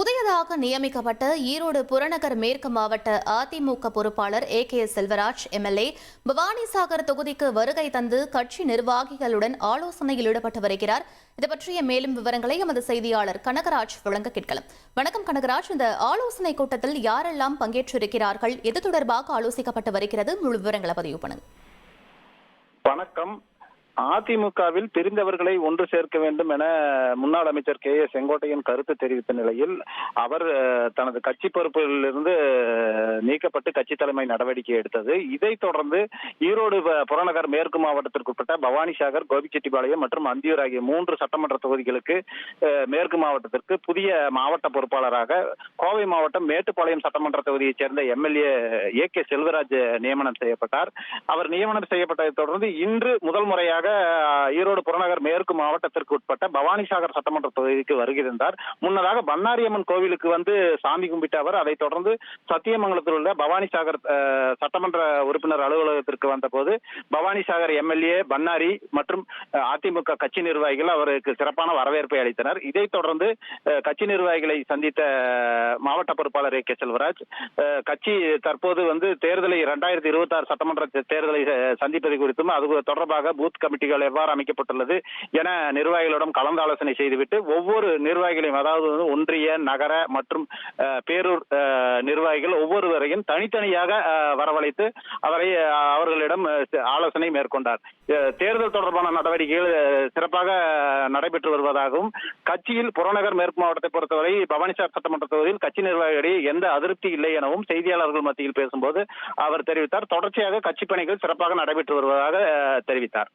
புதியதாக நியமிக்கப்பட்ட ஈரோடு புறநகர் மேற்கு மாவட்ட அதிமுக பொறுப்பாளர் ஏ.கே.எஸ். செல்வராஜ் எம்எல்ஏ பவானிசாகர் தொகுதிக்கு வருகை தந்து கட்சி நிர்வாகிகளுடன் ஆலோசனையில் ஈடுபட்டு வருகிறார். இது பற்றிய மேலும் விவரங்களை எமது செய்தியாளர் கனகராஜ் வழங்க கேட்கலாம். வணக்கம் கனகராஜ், இந்த ஆலோசனை கூட்டத்தில் யாரெல்லாம் பங்கேற்றிருக்கிறார்கள், எது தொடர்பாக ஆலோசிக்கப்பட்டு வருகிறது, முழு விவரங்களை பதிவு பண்ணுங்க. வணக்கம். அதிமுகவில் பிரிந்தவர்களை ஒன்று சேர்க்க வேண்டும் என முன்னாள் அமைச்சர் கே.ஏ. செங்கோட்டையன் கருத்து தெரிவித்த நிலையில் அவர் தனது கட்சி பொறுப்பிலிருந்து நீக்கப்பட்டு கட்சி தலைமை நடவடிக்கை எடுத்தது. இதைத் தொடர்ந்து ஈரோடு புறநகர் மேற்கு மாவட்டத்திற்குட்பட்ட பவானிசாகர், கோபிச்செட்டிப்பாளையம் மற்றும் அந்தியூர் ஆகிய 3 சட்டமன்ற தொகுதிகளுக்கு மேற்கு மாவட்டத்திற்கு புதிய மாவட்ட பொறுப்பாளராக கோவை மாவட்டம் மேட்டுப்பாளையம் சட்டமன்ற தொகுதியைச் சேர்ந்த எம்எல்ஏ ஏ.கே. செல்வராஜ் நியமனம் செய்யப்பட்டார். அவர் நியமனம் செய்யப்பட்டதை தொடர்ந்து இன்று முதல் முறையாக ஈரோடு புறநகர் மேற்கு மாவட்டத்திற்கு உட்பட்ட பவானிசாகர் சட்டமன்ற தொகுதிக்கு வருகிறார். முன்னதாக பன்னாரியம்மன் கோவிலுக்கு வந்து சாமி கும்பிட்ட அவர் அதைத் தொடர்ந்து சத்தியமங்கலத்தில் உள்ள பவானிசாகர் சட்டமன்ற உறுப்பினர் அலுவலகத்திற்கு வந்தபோது பவானிசாகர் எம்எல்ஏ, பன்னாரி மற்றும் அதிமுக கட்சி நிர்வாகிகள் அவருக்கு சிறப்பான வரவேற்பை அளித்தனர். இதைத் தொடர்ந்து கட்சி நிர்வாகிகளை சந்தித்த மாவட்ட பொறுப்பாளர் ஏ.கே. செல்வராஜ், கட்சி தற்போது வந்து தேர்தலை 2026 சட்டமன்ற தேர்தலை சந்திப்பது குறித்தும் அது தொடர்பாக பூத் கமிட்டிகள் எவ்வாறு அமைக்கப்பட்டுள்ளது என நிர்வாகிகளிடம் கலந்தாலோசனை செய்துவிட்டு ஒவ்வொரு நிர்வாகிகளையும், அதாவது ஒன்றிய, நகர மற்றும் பேரூர் நிர்வாகிகள் ஒவ்வொருவரையும் தனித்தனியாக வரவழைத்து அவர்களிடம் ஆலோசனை மேற்கொண்டார். தேர்தல் தொடர்பான நடவடிக்கைகள் சிறப்பாக நடைபெற்று வருவதாகவும் கட்சியில் புறநகர் மேற்கு மாவட்டத்தை பொறுத்தவரை பவானிசாகர் சட்டமன்ற தொகுதியில் கட்சி நிர்வாகிகளிடையே எந்த அதிருப்தி இல்லை எனவும் செய்தியாளர்கள் மத்தியில் பேசும்போது அவர் தெரிவித்தார். தொடர்ச்சியாக கட்சி பணிகள் சிறப்பாக நடைபெற்று வருவதாக தெரிவித்தார்.